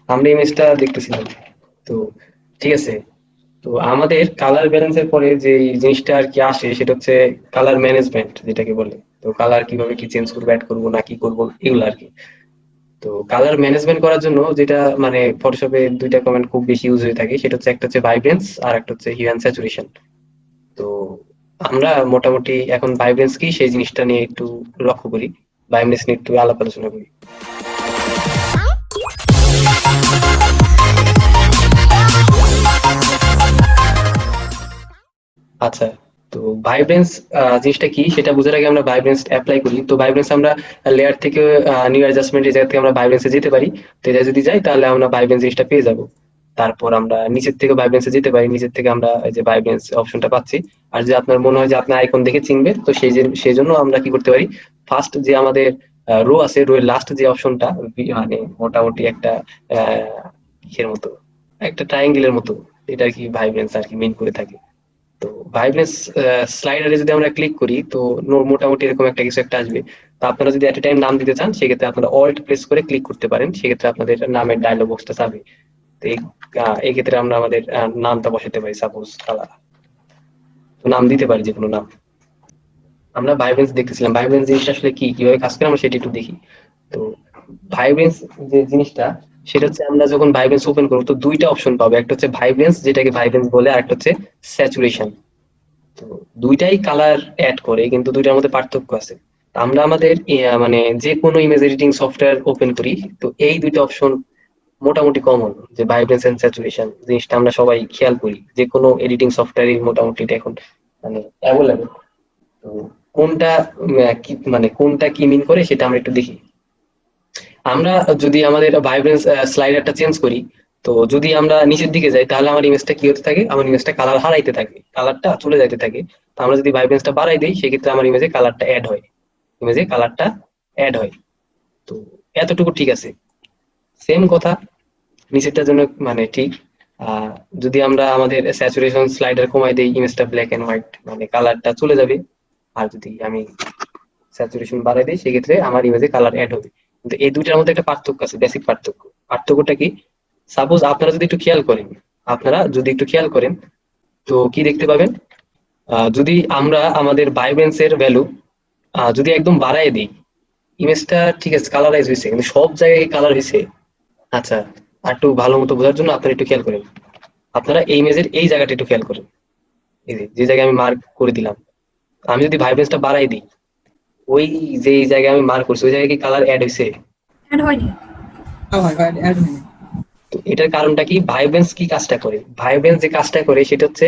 আমরা ইমেজটা দেখতেছিলাম। তো ঠিক আছে, তো আমাদের কালার ব্যালেন্সের পরে যে জিনিসটা আর কি আসে সেটা হচ্ছে কালার ম্যানেজমেন্ট যেটাকে বলে। তো কালার কিভাবে কি চেঞ্জ করবো, অ্যাড করবো না কি করবো, এগুলো আর কি। তো কালার ম্যানেজমেন্ট করার জন্য যেটা মানে ফটোশপে দুইটা কমান্ড খুব বেশি ইউজ হয়ে থাকে, সেটা হচ্ছে একটা হচ্ছে ভাইব্রেন্স আর একটা হচ্ছে হিউ অ্যান্ড স্যাচুরেশন। তো আমরা মোটামুটি এখন ভাইব্রেন্স কি সেই জিনিসটা নিয়ে একটু লক্ষ্য করি, ভাইব্রেন্স নিয়ে একটু আলাপ আলোচনা করি। আচ্ছা, তো ভাইব্রেন্স জিনিসটা কি সেটা বোঝার আগে আমরা ভাইব্রেন্স এপ্লাই করি। তো ভাইব্রেন্স আমরা লেয়ার থেকে নিউ অ্যাডজাস্টমেন্ট এই জায়গা থেকে আমরা ভাইব্রেন্সে যেতে পারি। তো এটা যদি যাই তাহলে আমরা ভাইব্রেন্স জিনিসটা পেয়ে যাব। তারপর আমরা নিচের থেকে ভাইব্রেন্সে যেতে পারি, নিচের থেকে আমরা এই যে ভাইব্রেন্স অপশনটা পাচ্ছি। আর যদি আপনার মনে হয় যে আপনার আইকন দেখে চিনবে, তো সেই জন্য আমরা কি করতে পারি, ফার্স্ট যে আমাদের রো আছে, রো এর লাস্ট যে অপশনটা মানে মোটামুটি একটা কিসের মতো, একটা ট্রায়াঙ্গেলের মতো, এটা আর কি ভাইব্রেন্স আর কি মেইন করে থাকে। তো ভাইব্রেন্স স্লাইডারে যদি আমরা ক্লিক করি তো মোটামুটি এরকম একটা কিছু একটা আসবে। তো আপনারা যদি এট এ টাইম নাম দিতে চান সেক্ষেত্রে আপনারা অল্ট প্রেস করে ক্লিক করতে পারেন, সেক্ষেত্রে আপনাদের নামের ডায়লগ বক্সটা যাবে। তো এই ক্ষেত্রে আমরা আমাদের নামটা বসাতে পারি, সাপোজ কালা, তো নাম দিতে পারি যে কোনো নাম। আমরা ভাইব্রেন্স দেখতেছিলাম, ভাইব্রেন্স জিনিসটা আসলে কি, কিভাবে কাজ করে আমরা সেটা একটু দেখি। তো ভাইব্রেন্স যে জিনিসটা, সেটা হচ্ছে আমরা যখন ভাইব্রেন্স ওপেন করবো তো দুইটা অপশন পাবো, একটা হচ্ছে ভাইব্রেন্স যেটাকে ভাইব্রেন্স বলে, আর একটা হচ্ছে স্যাচুরেশন। তো দুইটাই কালার অ্যাড করে, কিন্তু দুইটার মধ্যে পার্থক্য আছে। তো আমরা আমাদের মানে যে কোনো ইমেজ এডিটিং সফটওয়্যার ওপেন করি, তো এই দুইটা অপশন মোটামুটি কমন, যে ভাইব্রেন্স এন্ড স্যাচুরেশন জিনিসটা আমরা সবাই খেয়াল করি, যে কোনো এডিটিং সফটওয়্যারই মোটামুটি এটা এখন মানে অ্যাভেলেবল। তো কোনটা কি মানে কোনটা কি মিন করে সেটা আমরা একটু দেখি। আমরা যদি আমাদের ভাইব্রেন্স স্লাইডারটা চেঞ্জ করি, তো যদি আমরা নিচের দিকে যাই তাহলে আমার ইমেজটা কি হতে থাকে, আমার ইমেজটা কালার হারাইতে থাকে, কালারটা চলে যাইতে থাকে। তো আমরা যদি ভাইব্রেন্সটা বাড়াই দিই সেক্ষেত্রে আমার ইমেজে কালারটা অ্যাড হয়, ইমেজে কালারটা অ্যাড হয়। তো এতটুকু ঠিক আছে, সেম কথা নিচেরটার জন্য মানে ঠিক। আহ যদি আমরা আমাদের স্যাচুরেশন স্লাইডার কমাই দিই, ইমেজটা ব্ল্যাক এন্ড হোয়াইট মানে কালারটা চলে যাবে। আর যদি আমি স্যাচুরেশন বাড়াই দিই সেক্ষেত্রে আমার ইমেজে কালার অ্যাড হবে। কিন্তু এই দুইটার মধ্যে একটা পার্থক্য আছে, বেসিক পার্থক্য। পার্থক্যটা কি, সাপোজ আপনারা যদি একটু খেয়াল করেন তো কি দেখতে পাবেন, যদি আমরা আমাদের ভাইব্রেন্স এর ভ্যালু যদি একদম বাড়ায় দিই, ইমেজটা ঠিক আছে কালারাইজ হয়েছে কিন্তু সব জায়গায় কালার হয়েছে। আচ্ছা, আর একটু ভালো মতো বোঝার জন্য আপনারা একটু খেয়াল করেন, আপনারা এই ইমেজের এই জায়গাটা একটু খেয়াল করেন, এই যে জায়গায় আমি মার্ক করে দিলাম, আমি যদি ভাইব্রেন্সটা বাড়াই দিই, ওই যে জায়গায় আমি মার্ক করছি ওই জায়গায় কি কালার অ্যাড হয়েছে? অ্যাড হয়নি। হয় হয়, অ্যাড হয়নি। তো এটার কারণটা কি, ভাইব্রেন্স কি কাজটা করে, ভাইব্রেন্স যে কাজটা করে সেটা হচ্ছে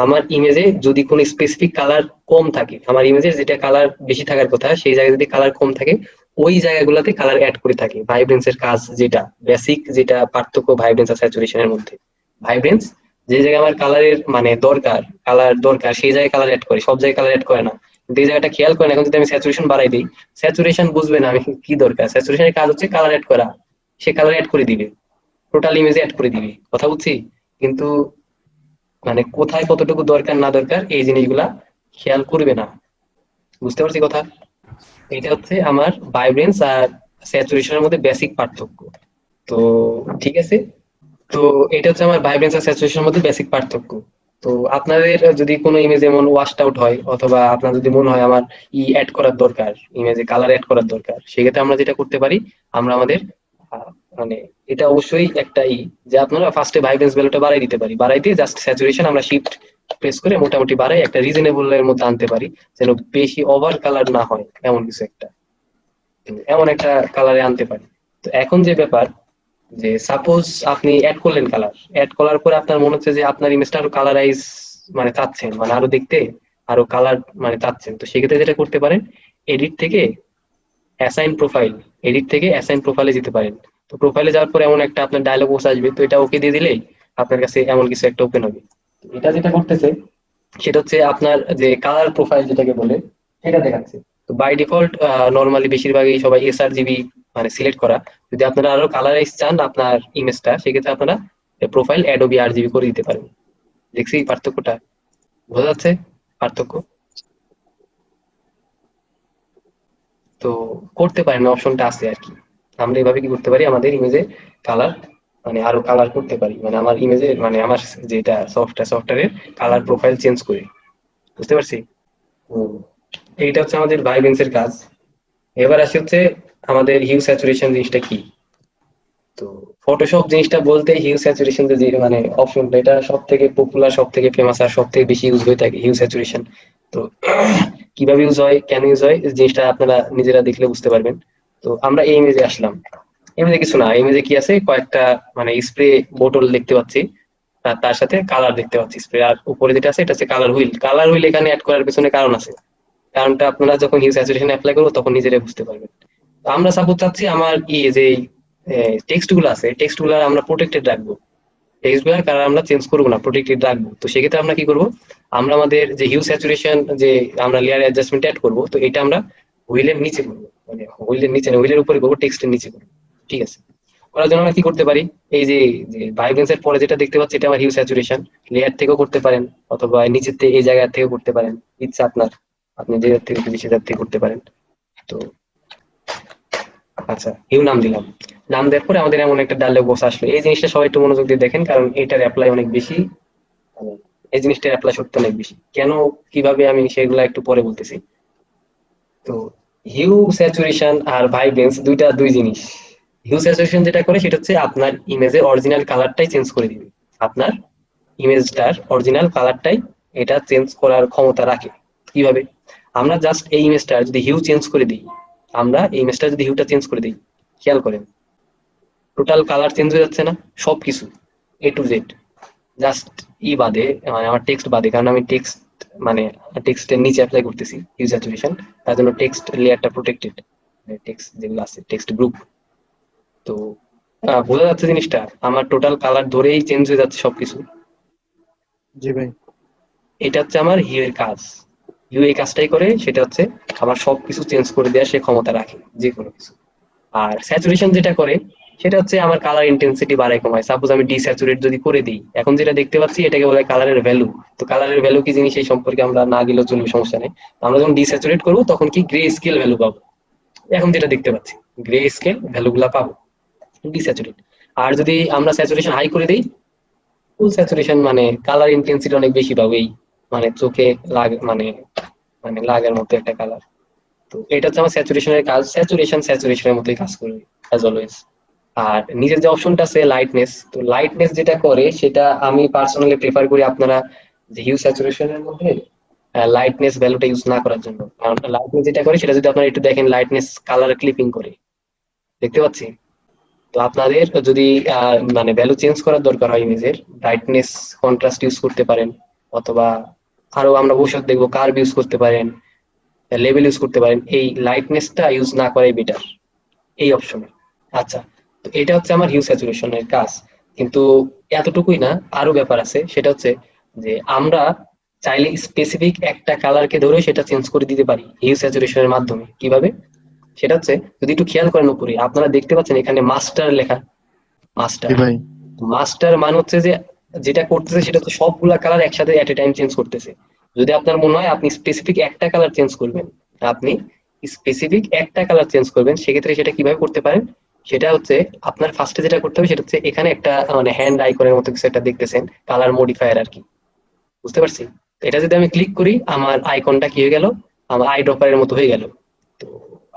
আমার ইমেজে যদি কোনো স্পেসিফিক কালার কম থাকে, আমার ইমেজে যেটা কালার বেশি থাকার কথা সেই জায়গায় যদি কালার কম থাকে, ওই জায়গাগুলোতে কালার অ্যাড করে থাকে। ভাইব্রেন্সের কাজ যেটা বেসিক, যেটা পার্থক্য ভাইব্রেন্স আর স্যাচুরেশনের মধ্যে, ভাইব্রেন্স যে জায়গায় আমার কালারের মানে দরকার, কালার দরকার সেই জায়গায় কালার অ্যাড করে, সব জায়গায় কালার অ্যাড করে না। কিন্তু এই জায়গাটা খেয়াল করেন, এখন যদি আমি স্যাচুরেশন বাড়াই দিই, স্যাচুরেশন বুঝবে না আমি কি দরকার, স্যাচুরেশনের কাজ হচ্ছে কালার অ্যাড করা, সে কালার অ্যাড করে দিবে, টোটাল ইমেজে অ্যাড করে দিবি, কথা বুঝছি? কিন্তু মানে কোথায় কতটুকু দরকার না দরকার এই জিনিসগুলা খেয়াল করবে না। বুঝতে পারছি কথা? এটা হচ্ছে আমার ভাইব্রেন্স আর স্যাচুরেশনের মধ্যে বেসিক পার্থক্য। তো ঠিক আছে, তো এটা হচ্ছে আমার ভাইব্রেন্স আর স্যাচুরেশনের মধ্যে বেসিক পার্থক্য। তো আপনাদের যদি কোনো ইমেজ এমন ওয়াশড আউট হয়, অথবা আপনার যদি মনে হয় আমার অ্যাড করার দরকার, ইমেজে কালার অ্যাড করার দরকার, সেক্ষেত্রে আমরা যেটা করতে পারি, আমরা আমাদের মানে এটা অবশ্যই একটাই, যে আপনারা ফার্স্টে ভাইব্রেন্স ভ্যালুটা বাড়াই দিতে পারি, বাড়াই দিয়ে জাস্ট স্যাচুরেশন আমরা শিফট প্রেস করে মোটামুটি বাড়াই একটা রিজনেবল এর মধ্যে আনতে পারি, যেন বেশি ওভার কালার না হয়, এমন কিছু একটা, এমন একটা কালারে আনতে পারি। তো এখন যে ব্যাপার, যে সাপোজ আপনি অ্যাড করলেন কালার, অ্যাড করার পরে আপনার মনে হচ্ছে যে আপনার ইমেজটা আরো কালারাইজ মানে চাচ্ছেন, মানে আরো দেখতে আরো কালার মানে চাচ্ছেন, তো সেক্ষেত্রে যেটা করতে পারেন, এডিট থেকে অ্যাসাইন প্রোফাইল, এডিট থেকে অ্যাসাইন প্রোফাইলে যেতে পারেন। তো প্রোফাইলে যাওয়ার পরে এমন একটা আপনার ডায়লগ বক্স আসবে, তো এটা ওকে দিয়ে দিলেই আপনার কাছে এমন কিছু একটা ওপেন হবে। তো এটা যেটা করতেছে সেটা হচ্ছে আপনার যে কালার প্রোফাইল যেটাকে বলে সেটা দেখাচ্ছে। তো বাই ডিফল্ট নর্মালি বেশিরভাগই সবাই এসআরজিবি মানে সিলেক্ট করা। যদি আপনারা আরো কালারাইজ চান আপনার ইমেজটা, সেক্ষেত্রে আপনারা প্রোফাইল অ্যাডোবি আরজিবি করে দিতে পারেন। দেখছি পার্থক্যটা, বোঝা যাচ্ছে পার্থক্য? তো করতে পারেন, অপশনটা আছে আর কি। আমরা এভাবে কি করতে পারি, আমাদের ইমেজে কালার মানে আরো কালার করতে পারি, মানে আমার ইমেজের মানে আমার যেটা সফটওয়্যারের কালার প্রোফাইল চেঞ্জ করে। বুঝতে পারছি? তো এইটা হচ্ছে আমাদের ভাইবেন্সের কাজ। এবার আসি হচ্ছে আমাদের হিউ স্যাচুরেশন জিনিসটা কি। তো ফটোশপ জিনিসটা বলতে হিউ স্যাচুরেশন যে মানে অপশনটা, এটা সব থেকে পপুলার, সব থেকে ফেমাস আর সব থেকে বেশি ইউজ হয়ে থাকে হিউ স্যাচুরেশন। তো কিভাবে ইউজ হয়, কেন ইউজ হয়, এই জিনিসটা আপনারা নিজেরা দেখলে বুঝতে পারবেন। তো আমরা এই ইমেজে আসলাম। ইমেজে কিছু না, ইমেজে কি আছে, কয়েকটা মানে স্প্রে বোতল দেখতে পাচ্ছি, আর তার সাথে কালার দেখতে পাচ্ছি স্প্রে, আর উপরে যেটা আছে এটা হচ্ছে কালার হুইল। কালার হুইল এখানে অ্যাড করার পেছনে কারণ আছে। কারণটা আপনারা যখন হিউ স্যাচুরেশন অ্যাপ্লাই করবো তখন নিজেরাই বুঝতে পারবেন। তো আমরা সাপোজ চাচ্ছি আমার যে টেক্সট গুলো আছে, টেক্সট গুলো আমরা প্রোটেক্টেড রাখবো। টেক্সট গুলার কালার আমরা চেঞ্জ করবো না, প্রোটেক্টেড রাখবো। তো সেক্ষেত্রে আমরা কি করবো, আমরা আমাদের যে হিউ স্যাচুরেশন যে আমরা লেয়ার অ্যাডজাস্টমেন্ট অ্যাড করবো, তো এটা আমরা হুইলের নিচে করবো, মানে হুইলের নিচে না, হুইলের উপরে করবো, টেক্সটের নিচে করবো। ঠিক আছে? করার জন্য আমরা কি করতে পারি, এই যে যে ভাইব্রেন্স এর পরে যেটা দেখতে পাচ্ছি এটা আমার হিউ স্যাচুরেশন, লেয়ার থেকেও করতে পারেন অথবা নিচের থেকে এই জায়গা থেকেও করতে পারেন, ইচ্ছা আপনার, আপনি যে থেকে খুশি সেটার থেকে করতে পারেন। তো আচ্ছা, হিউ নাম দিলাম। নাম দেওয়ার পরে আমাদের এমন একটা ডায়লগ বক্স আসলো, এই জিনিসটা সবাই একটু মনোযোগ দিয়ে দেখেন, কারণ এটার অ্যাপ্লাই অনেক বেশি। মানে এই জিনিসটার অ্যাপ্লাই সত্যি অনেক বেশি, কেন কিভাবে আমি সেগুলা একটু পরে বলতেছি। তো হিউ স্যাচুরেশন আর ভাইব্রেন্স দুইটা দুই জিনিস। হিউ স্যাচুরেশন যেটা করে সেটা হচ্ছে আপনার ইমেজের অরিজিনাল কালারটাই চেঞ্জ করে দিবে। আপনার ইমেজটার অরিজিনাল কালারটাই এটা চেঞ্জ করার ক্ষমতা রাখে। কিভাবে, আমরা জাস্ট এই ইমেজটার যদি হিউ চেঞ্জ করে দিই, আমরা এই ইমেজটার যদি হিউটা চেঞ্জ করে দিই, খেয়াল করেন টোটাল কালার চেঞ্জ হয়ে যাচ্ছে না, সবকিছু এ টু জেড। জাস্ট ই বাদে, মানে আমার টেক্সট বাদে, কারণ আমি টেক্সট মানে টেক্সটের নিচে অ্যাপ্লাই করতেছি হিউ স্যাচুরেশন, তার জন্য টেক্সট লেয়ারটা প্রোটেক্টেড, টেক্সট যেগুলো আছে টেক্সট গ্রুপ। তো বোঝা যাচ্ছে জিনিসটা, আমার টোটাল কালার ধরেই চেঞ্জ হয়ে যাচ্ছে সবকিছু। জি ভাই। এটা হচ্ছে আমার হিউ এর কাজ। হিউ এই কাজটাই করে, সেটা হচ্ছে আমার সবকিছু চেঞ্জ করে দেওয়ার সে ক্ষমতা রাখে, যে কোনো কিছু। আর স্যাচুরেশন যেটা করে সেটা হচ্ছে আমার কালার ইন্টেন্সিটি বাড়ায় কমায়। সাপোজ আমি ডিস্যাচুরেট যদি করে দিই, এখন যেটা দেখতে পাচ্ছি এটাকে বলে কালারের ভ্যালু। তো কালারের ভ্যালু কি জিনিস এই সম্পর্কে আমরা না গেলেও চলবে, সমস্যা নেই। আমরা যখন ডিস্যাচুরেট করবো তখন কি গ্রে স্কেল ভ্যালু পাবো, এখন যেটা দেখতে পাচ্ছি গ্রে স্কেল ভ্যালু গুলা পাবো ডিস্যাচুরেট। আর যদি আমরা স্যাচুরেশন হাই করে দিই, ফুল স্যাচুরেশন মানে কালার ইন্টেন্সিটি অনেক বেশি পাবো, এই মানে চোখে লাগ মানে মানে লাগার মতো একটা কালার। তো এটা হচ্ছে আমার স্যাচুরেশনের কাজ, স্যাচুরেশনের মতোই কাজ করবে অ্যাজ অলওয়েজ। আর নিজের যে অপশনটা আছে লাইটনেস, তো লাইটনেস যেটা করে সেটা আমি পার্সোনালি প্রেফার করি আপনারা যে হিউ স্যাচুরেশনের মধ্যে লাইটনেস ভ্যালুটা ইউজ না করার জন্য। কারণ লাইটনেস যেটা করে সেটা যদি আপনারা একটু দেখেন, লাইটনেস কালার ক্লিপিং করে দেখতে পাচ্ছি। তো আপনাদের যদি মানে ভ্যালু চেঞ্জ করার দরকার হয় ইমেজের, ব্রাইটনেস কন্ট্রাস্ট ইউজ করতে পারেন, অথবা আরো আমরা ভবিষ্যৎ দেখবো কার্ভ ইউজ করতে পারেন, লেভেল ইউজ করতে পারেন, এই লাইটনেসটা ইউজ না করাই বেটার এই অপশনে। আচ্ছা, তো এটা হচ্ছে আমার হিউ স্যাচুরেশনের কাজ। কিন্তু এতটুকুই না, আরো ব্যাপার আছে, সেটা হচ্ছে যে আমরা চাইলে স্পেসিফিক একটা কালারকে ধরে সেটা চেঞ্জ করে দিতে পারি হিউ স্যাচুরেশনের মাধ্যমে। কিভাবে, সেটা হচ্ছে যদি একটু খেয়াল করেন উপরে আপনারা দেখতে পাচ্ছেন এখানে মাস্টার লেখা, মাস্টার। জি ভাই। মাস্টার মানে হচ্ছে যে যেটা করতেছে সেটা হচ্ছে সবগুলা কালার একসাথে এট এ টাইম চেঞ্জ করতেছে। যদি আপনার মনে হয় আপনি স্পেসিফিক একটা কালার চেঞ্জ করবেন, আপনি স্পেসিফিক একটা কালার চেঞ্জ করবেন, সেক্ষেত্রে সেটা কিভাবে করতে পারেন, সেটা হচ্ছে আপনার ফার্স্টে যেটা করতে হবে সেটা হচ্ছে এখানে একটা মানে হ্যান্ড আইকনের মতো কিছু একটা দেখতেছেন, কালার মডিফায়ার আর কি। বুঝতে পারছি? এটা যদি আমি ক্লিক করি আমার আইকনটা কি হয়ে গেল, আমার আই ড্রপারের মতো হয়ে গেল। তো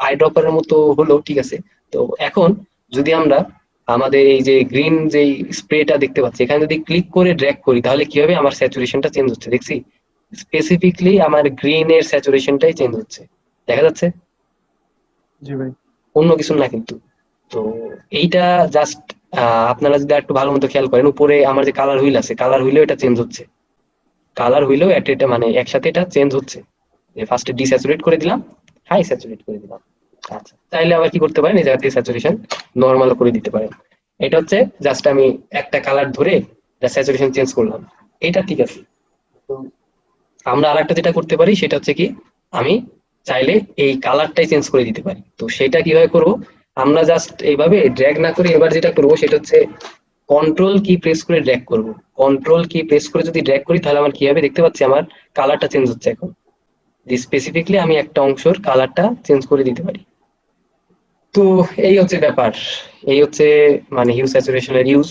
আই ড্রপারের মতো হলো, ঠিক আছে। তো এখন যদি আমরা আমাদের এই যে গ্রিন যে স্প্রেটা দেখতে পাচ্ছি, এখানে যদি ক্লিক করে ড্র্যাগ করি তাহলে কি হবে, আমার স্যাচুরেশনটা চেঞ্জ হচ্ছে দেখছি, স্পেসিফিকলি আমার গ্রিন এর স্যাচুরেশনটাই চেঞ্জ হচ্ছে, দেখা যাচ্ছে, জি ভাই। অন্য কিছু না কিন্তু। তো এইটা জাস্ট আপনারা যদি একটু ভালো মতো খেয়াল করেন, উপরে আমার যে কালার হুইল আছে, কালার হুইলেও এটা চেঞ্জ হচ্ছে, কালার হুইলেও এটা মানে একসাথে এটা চেঞ্জ হচ্ছে। যে ফার্স্টে ডিস্যাচুরেট করে দিলাম, হাই স্যাচুরেট করে দিলাম। আচ্ছা, চাইলে আবার কি করতে পারেন, এই জায়গা থেকে স্যাচুরেশন নর্মাল করে দিতে পারেন। এটা হচ্ছে জাস্ট আমি একটা কালার ধরে স্যাচুরেশন চেঞ্জ করলাম, এটা ঠিক আছে। তো আমরা আরেকটা যেটা করতে পারি সেটা হচ্ছে কি, আমি চাইলে এই কালারটাই চেঞ্জ করে দিতে পারি। তো সেটা কিভাবে করব, আমরা জাস্ট এইভাবে ড্র্যাগ না করে এবার যেটা করব সেটা হচ্ছে কন্ট্রোল কি প্রেস করে ড্র্যাগ করব। কন্ট্রোল কি প্রেস করে যদি ড্র্যাগ করি তাহলে আমার কি হবে, দেখতে পাচ্ছি আমার কালারটা চেঞ্জ হচ্ছে এখন। স্পেসিফিকলি আমি একটা অংশের কালারটা চেঞ্জ করে দিতে পারি। তো এই হচ্ছে ব্যাপার, এই হচ্ছে মানে হিউ স্যাচুরেশনের ইউজ।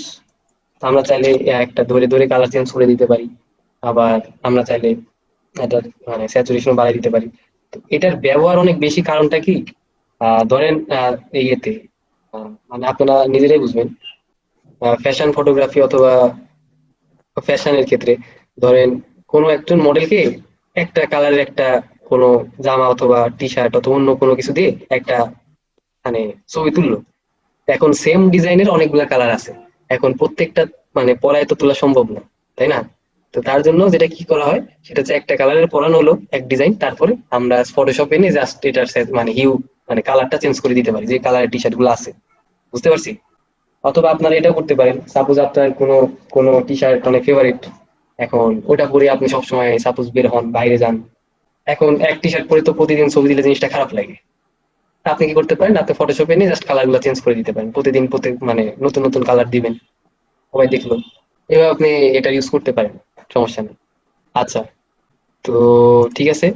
আমরা চাইলে একটা ধরে ধরে কালার চেঞ্জ করে দিতে পারি, আবার আমরা চাইলে এটার মানে স্যাচুরেশন বাড়াই দিতে পারি। তো এটার ব্যবহার অনেক বেশি, কারণটা কি ধরেন এই ইয়েতে মানে আপনারা নিজেরাই বুঝবেন, ফ্যাশন ফটোগ্রাফি অথবা ফ্যাশনের ক্ষেত্রে ধরেন কোনো একজন মডেলকে একটা কালারের একটা কোনো জামা অথবা টি শার্ট অথবা অন্য কোনো কিছু দিয়ে একটা মানে ছবি তুললো। এখন সেম ডিজাইনের অনেকগুলা কালার আছে, এখন প্রত্যেকটা মানে পরায় তো তোলা সম্ভব না, তাই না? তো তার জন্য যেটা কি করা হয় সেটা হচ্ছে একটা কালারের পরানো হলো এক ডিজাইন, তারপরে আমরা ফটোশপ এনে জাস্ট এটার মানে হিউ মানে কালারটা চেঞ্জ করে দিতে পারি যে কালারের টি শার্ট গুলো আছে। বুঝতে পারছি? অথবা আপনারা এটাও করতে পারেন, সাপোজ আপনার কোনো কোনো টি শার্ট অনেক ফেভারিট, এখন ওটা পরে আপনি সবসময় সাপোজ বের হন বাইরে যান, এখন এক টি শার্ট পরে তো প্রতিদিন ছবি দিলে জিনিসটা খারাপ লাগে। আপনি কি করতে পারেন, আপনি ফটোশপে নিয়ে জাস্ট কালার গুলো চেঞ্জ করে দিতে পারেন, প্রতিদিন প্রত্যেক মানে নতুন নতুন কালার দিবেন, সবাই দেখলো। এভাবে আপনি এটা ইউজ করতে পারেন, সমস্যা নেই। আচ্ছা, তো ঠিক আছে,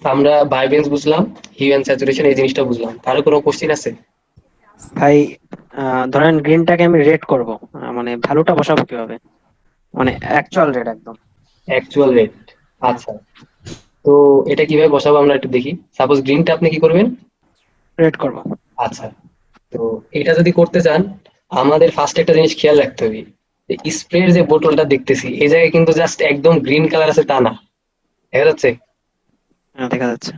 আমরা ভাইব্রেন্স বুঝলাম, হিউ এন্ড স্যাচুরেশন এই জিনিসটা বুঝলাম, আরো কোনো কোশ্চিন আছে? ভাই ধরেন গ্রিনটাকে আমি রেড করব, মানে ভ্যালুটা বসাবো কিভাবে, মানে অ্যাকচুয়াল রেড একদম অ্যাকচুয়াল রেট, আচ্ছা। তো এটা কিভাবে বসাবো আমরা একটু দেখি। সাপোজ গ্রিনটা আপনি কি করবেন? রেড করব। আচ্ছা, তো এটা যদি করতে চান আমাদের ফার্স্ট একটা জিনিস খেয়াল রাখতে হবে, স্প্রের যে বোতলটা দেখতেছি এই জায়গায় কিন্তু জাস্ট একদম গ্রিন কালার আছে তা না, দেখা যাচ্ছে? হ্যাঁ, দেখা যাচ্ছে।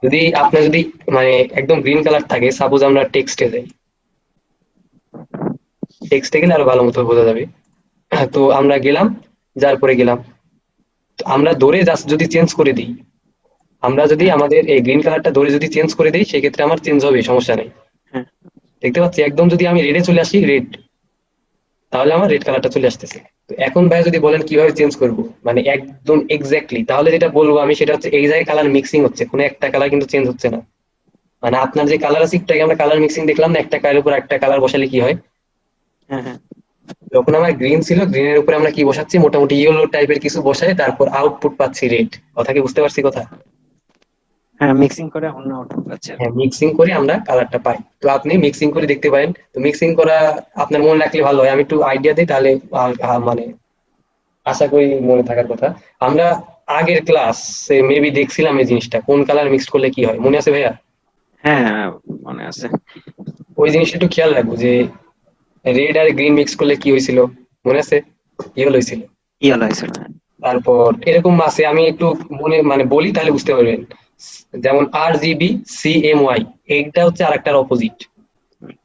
যদি আপনার যদি মানে একদম গ্রিন কালার থাকে, সাপোজ আমরা টেক্সটে যাই, টেক্সটে গেলে আরো ভালো মতো বোঝা যাবে। তো আমরা গেলাম, যার পরে গেলাম, তো আমরা ধরে জাস্ট যদি চেঞ্জ করে দিই, আমরা যদি হ্যাঁ, আমাদের এই গ্রিন কালারটা ধরে যদি চেঞ্জ করে দিই সেক্ষেত্রে আমার চেঞ্জ হবে, সমস্যা নেই। হ্যাঁ, দেখতে পাচ্ছি একদম যদি আমি রেডে চলে আসি রেড, তাহলে আমার রেড কালারটা চলে আসতেছে। তো এখন ভাই যদি বলেন কিভাবে চেঞ্জ করব, মানে একদম এক্স্যাক্টলি, তাহলে যেটা বলবো আমি সেটা হচ্ছে এই জায়গায় কালার মিক্সিং হচ্ছে, কোনো একটা কালার কিন্তু চেঞ্জ হচ্ছে না। মানে আপনার যে কালার আছে একটু আগে আমরা কালার মিক্সিং দেখলাম না, একটা কালারের উপর একটা কালার বসালে কি হয়? হ্যাঁ, হ্যাঁ, যখন আমার গ্রিন ছিল গ্রিনের উপরে আমরা কি বসাচ্ছি, মোটামুটি ইয়েলো টাইপের কিছু বসাই, তারপর আউটপুট পাচ্ছি রেড। কথা কি বুঝতে পারছি কথা? হ্যাঁ, মিক্সিং করে অন্য আউটপুট পাচ্ছি আর কি। হ্যাঁ, মিক্সিং করে আমরা কালারটা পাই। তো আপনি মিক্সিং করে দেখতে পারেন। তো মিক্সিং করা আপনার মনে রাখলে ভালো হয়, আমি একটু আইডিয়া দিই তাহলে মানে আশা করি মনে থাকার কথা। আমরা আগের ক্লাসে মেবি দেখছিলাম এই জিনিসটা, কোন কালার মিক্সড করলে কি হয়, মনে আছে ভাইয়া? হ্যাঁ, মনে আছে। ওই জিনিসটা একটু খেয়াল রাখবো যে রেড আর গ্রিন মিক্স করলে কি হয়েছিল, মনে আছে? ইয়েলো হয়েছিল। ইয়েলো হয়েছিল, হ্যাঁ। তারপর এরকম আছে, আমি একটু মনে মানে বলি তাহলে বুঝতে পারবেন। যেমন RGB CMY, এইটা হচ্ছে আরেকটার অপোজিট।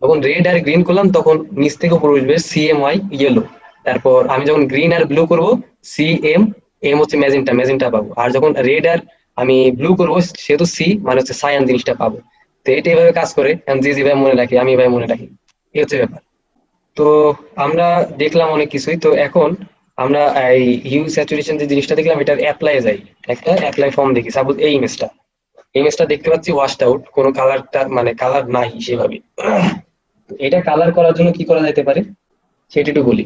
যখন রেড আর গ্রিন করলাম তখন নিচ থেকে উপরে উঠবে CMY ইয়েলো। তারপর আমি যখন গ্রিন আর ব্লু করব CM হচ্ছে ম্যাজেন্টা, ম্যাজেন্টা পাবো। আর যখন রেড আর আমি ব্লু করবো সেহেতু সি মানে হচ্ছে সায়ান জিনিসটা পাবো। তো এটা এভাবে কাজ করে, জি জি ভাই মনে রাখি, আমি ভাই মনে রাখি, এই হচ্ছে ব্যাপার। তো আমরা দেখলাম অনেক কিছুই, তো এখন আমরা এই হিউ স্যাচুরেশন যে জিনিসটা দেখলাম এটার অ্যাপ্লাই যাই, একটা অ্যাপ্লাই ফর্ম দেখি। সাপোজ এই ইমেজটা দেখতে পাচ্ছি ওয়াশড আউট, কোনো কালারটা মানে কালার নাই সেভাবে। এটা কালার করার জন্য কি করা যেতে পারে সেটা একটু বলি।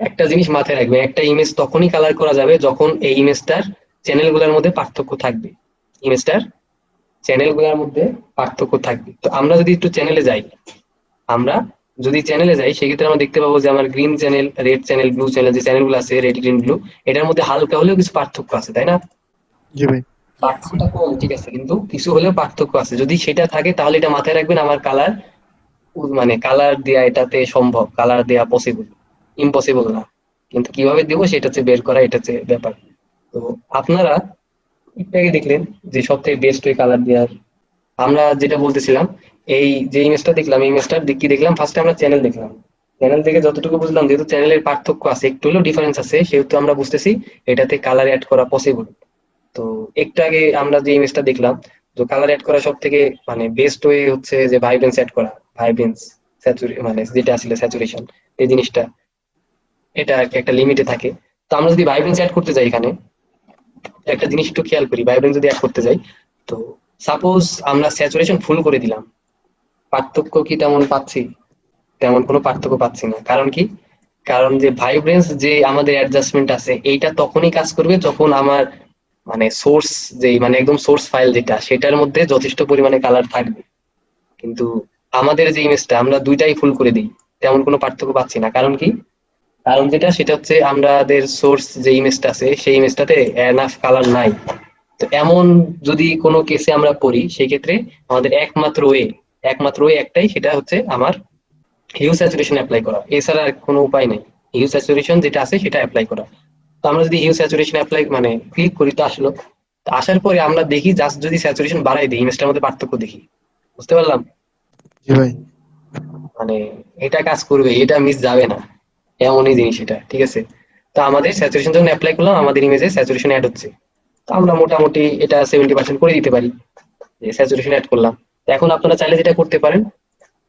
একটা জিনিস মাথায় রাখবেন, একটা ইমেজ তখনই কালার করা যাবে যখন এই ইমেজটার চ্যানেল গুলার মধ্যে পার্থক্য থাকবে। ইমেজটার চ্যানেল গুলার মধ্যে পার্থক্য থাকবে। তো আমরা যদি একটু চ্যানেলে যাই, আমরা যদি চ্যানেলে যাই সেক্ষেত্রে আমরা দেখতে পাবো যে আমার green channel, red channel, blue channel, যে চ্যানেলগুলো আছে রেড গ্রিন ব্লু, এটার মধ্যে হালকা হলেও কিছু পার্থক্য আছে, তাই না? জি ভাই। পার্থক্যটা কম ঠিক আছে, কিন্তু কিছু হলেও পার্থক্য আছে। যদি সেটা থাকে তাহলে এটা মাথায় রাখবেন, আমার কালার মানে কালার দেয়া এটাতে সম্ভব, কালার দেয়া পসিবল, ইম্পসিবল না। কিন্তু কিভাবে দেবো সেটা হচ্ছে বের করা, এটা হচ্ছে ব্যাপার। তো আপনারা একটু আগে দেখলেন যে সব থেকে বেস্ট ওই কালার দেওয়ার। আমরা যেটা বলতেছিলাম, এই যে ইমেজটা দেখলাম, এই ইমেজটার কি দেখলাম, ফার্স্টে আমরা চ্যানেল দেখলাম। চ্যানেল থেকে যতটুকু বুঝলাম, যেহেতু চ্যানেলের পার্থক্য আছে, একটু হলেও ডিফারেন্স আছে, সেহেতু আমরা বুঝতেছি এটাতে কালার অ্যাড করা পসিবল। তো একটু আগে আমরা যে ইমেজটা দেখলাম, তো কালার অ্যাড করা সব থেকে মানে বেস্ট ওয়ে হচ্ছে যে ভাইব্রেন্স অ্যাড করা। ভাইব্রেন্স মানে যেটা আসলে স্যাচুরেশন এই জিনিসটা, এটা আর কি একটা লিমিটে থাকে। তো আমরা যদি ভাইব্রেন্স অ্যাড করতে যাই এখানে, একটা জিনিস একটু খেয়াল করি, ভাইব্রেন্স যদি অ্যাড করতে যাই, তো সাপোজ আমরা স্যাচুরেশন ফুল করে দিলাম, পার্থক্য কি তেমন পাচ্ছি? তেমন কোনো পার্থক্য পাচ্ছি না। কারণ কি? কারণ যে ভাইব্রেন্স যে আমাদের অ্যাডজাস্টমেন্ট আছে এইটা তখনই কাজ করবে যখন আমার মানে সোর্স, যে মানে একদম সোর্স ফাইল যেটা, সেটার মধ্যে যথেষ্ট পরিমাণে কালার থাকবে। কিন্তু আমাদের যে ইমেজটা আমরা দুইটাই ফুল করে দিই, তেমন কোনো পার্থক্য পাচ্ছি না। কারণ কি? কারণ যেটা সেটা হচ্ছে আমাদের সোর্স যে ইমেজটা আছে সেই ইমেজটাতে এনাফ কালার নাই। তো এমন যদি কোনো কেসে আমরা পড়ি, সেই ক্ষেত্রে আমাদের একমাত্র ওয়ে একটাই, সেটা হচ্ছে আমার হিউ স্যাচুরেশন অ্যাপ্লাই করা। এছাড়া আর কোনো উপায় নেই। হিউ স্যাচুরেশন যেটা আছে সেটা অ্যাপ্লাই করা। তো আমরা যদি হিউ স্যাচুরেশন অ্যাপ্লাই মানে ক্লিক করি, তো আসলো। তো আসার পরে আমরা দেখি জাস্ট যদি স্যাচুরেশন বাড়াই দিই, ইমেজটার মধ্যে পার্থক্য দেখি। বুঝতে পারলাম? জি ভাই। মানে এটা কাজ করবে, এটা মিস যাবে না, এমনই জিনিস এটা। ঠিক আছে? তো আমাদের স্যাচুরেশন যখন অ্যাপ্লাই করলাম, আমাদের ইমেজে স্যাচুরেশন অ্যাড হচ্ছে। তো আমরা মোটামুটি এটা 70% করে দিতে পারি, যে স্যাচুরেশন অ্যাড করলাম। তো এখন আপনারা চাইলে যেটা করতে পারেন,